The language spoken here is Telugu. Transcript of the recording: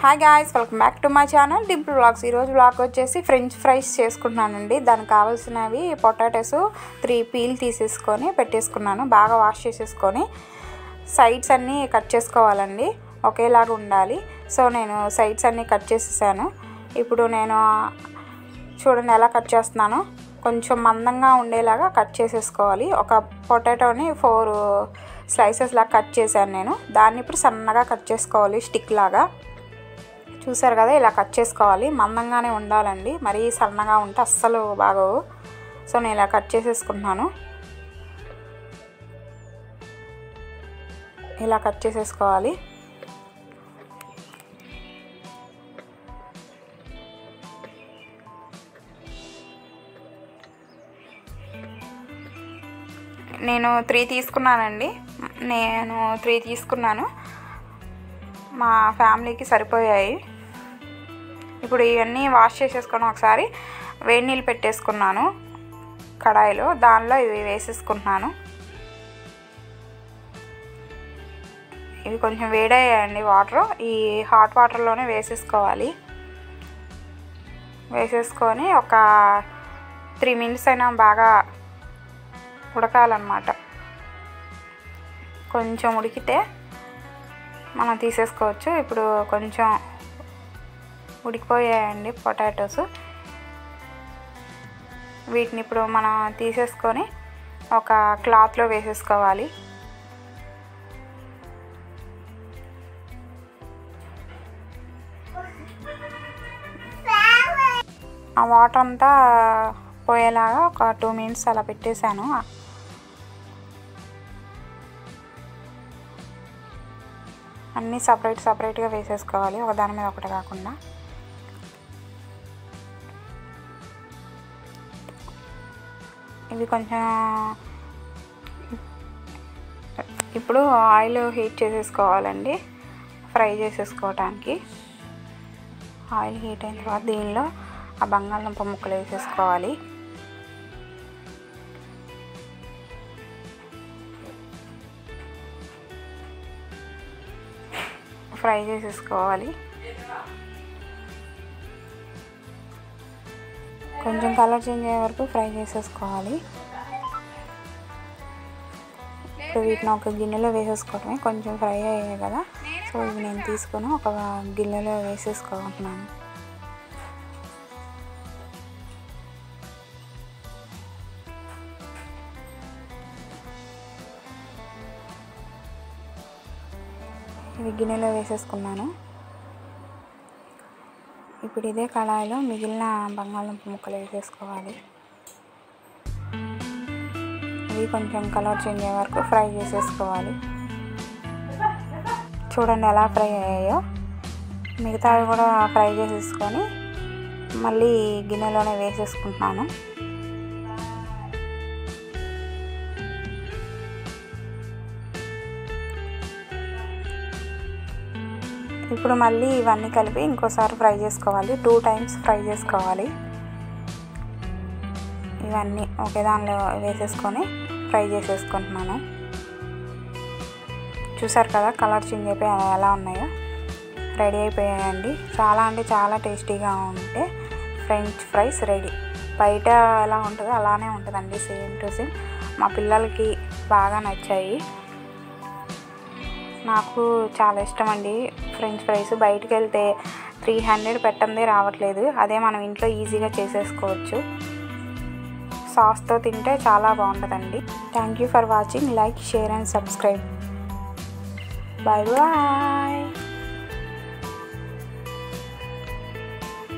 Hi guys, welcome back to my channel Dimple vlogs. ఈరోజు వ్లాగ్ వచ్చేసి ఫ్రెంచ్ ఫ్రైస్ చేసుకుంటున్నానండి. దానికి కావాల్సినవి పొటాటోస్ 3 పీల్ తీసేసుకొని పెట్టేసుకున్నాను. బాగా వాష్ చేసేసుకొని సైడ్స్ అన్నీ కట్ చేసుకోవాలండి, ఒకేలాగా ఉండాలి. సో నేను సైడ్స్ అన్నీ కట్ చేసేసాను. ఇప్పుడు నేను చూడండి ఎలా కట్ చేస్తున్నాను. కొంచెం మందంగా ఉండేలాగా కట్ చేసేసుకోవాలి. ఒక పొటాటోని 4 స్లైసెస్ లాగా కట్ చేశాను నేను. దాన్ని ఇప్పుడు సన్నగా కట్ చేసుకోవాలి, స్టిక్ లాగా. చూసారు కదా, ఇలా కట్ చేసుకోవాలి. మందంగానే ఉండాలండి, మరీ సన్నగా ఉంటే అస్సలు బాగోవు. సో నేను ఇలా కట్ చేసేసుకుంటున్నాను. ఇలా కట్ చేసేసుకోవాలి. నేను 3 తీసుకున్నానండి. నేను 3 తీసుకున్నాను, మా ఫ్యామిలీకి సరిపోయాయి. ఇప్పుడు ఇవన్నీ వాష్ చేసేసుకొని ఒకసారి వేడి నీళ్ళు పెట్టేసుకున్నాను కడాయిలో. దానిలో ఇవి వేసేసుకుంటున్నాను. ఇవి కొంచెం వేడయ్యాయండి వాటర్. ఈ హాట్ వాటర్లోనే వేసేసుకోవాలి. వేసేసుకొని ఒక 3 మినిట్స్ అయినా బాగా ఉడకాలన్నమాట. కొంచెం ఉడికితే మనం తీసేసుకోవచ్చు. ఇప్పుడు కొంచెం ఉడికిపోయాయండి పొటాటోస్. వీటిని ఇప్పుడు మనం తీసేసుకొని ఒక క్లాత్లో వేసేసుకోవాలి. ఆ వాటర్ అంతా పోయేలాగా ఒక 2 మినిట్స్ అలా పెట్టేశాను. అన్నీ సపరేట్గా వేసేసుకోవాలి, ఒకదాని మీద ఒకటి కాకుండా. ఇవి కొంచెం ఇప్పుడు ఆయిల్ హీట్ చేసేసుకోవాలండి ఫ్రై చేసేసుకోవటానికి. ఆయిల్ హీట్ అయిన తర్వాత దీనిలో ఆ బంగాళదుంప ముక్కలు వేసేసుకోవాలి. ఫ్రై చేసేసుకోవాలి. కొంచెం కలర్ చేంజ్ అయ్యే వరకు ఫ్రై చేసేసుకోవాలి. ఇప్పుడు వీటిని ఒక గిన్నెలో వేసేసుకోవటమే. కొంచెం ఫ్రై అయ్యాయి కదా, సో ఇవి నేను తీసుకొని ఒక గిన్నెలో వేసేసుకుంటున్నాను. ఇవి గిన్నెలో వేసేసుకున్నాను. ఇప్పుడు ఇదే కళాయిలో మిగిలిన బంగాళదుంప ముక్కలు వేసేసుకోవాలి. ఇవి కొంచెం కలర్ చేంజ్ అయ్యే వరకు ఫ్రై చేసేసుకోవాలి. చూడండి ఎలా ఫ్రై అయ్యాయో. మిగతావి కూడా ఫ్రై చేసేసుకొని మళ్ళీ గిన్నెలోనే వేసేసుకుంటున్నాను. ఇప్పుడు మళ్ళీ ఇవన్నీ కలిపి ఇంకోసారి ఫ్రై చేసుకోవాలి. 2 టైమ్స్ ఫ్రై చేసుకోవాలి. ఇవన్నీ ఒకే దానిలో వేసేసుకొని ఫ్రై చేసేసుకుంటున్నాను. చూసారు కదా కలర్ చేంజ్ అయిపోయి ఎలా ఉన్నాయో. రెడీ అయిపోయాయండి. చాలా అంటే చాలా టేస్టీగా ఉంటే ఫ్రెంచ్ ఫ్రైస్ రెడీ. బయట ఎలా ఉంటుందో అలానే ఉంటుందండి, సేమ్ టు సేమ్. మా పిల్లలకి బాగా నచ్చాయి. నాకు చాలా ఇష్టం అండి ఫ్రెంచ్ ఫ్రైస్. బయటికి వెళ్తే 300 పెట్టందే రావట్లేదు. అదే మనం ఇంట్లో ఈజీగా చేసేసుకోవచ్చు. సాస్తో తింటే చాలా బాగుంటుందండి. Thank you for watching. Like, share and subscribe. Bye bye.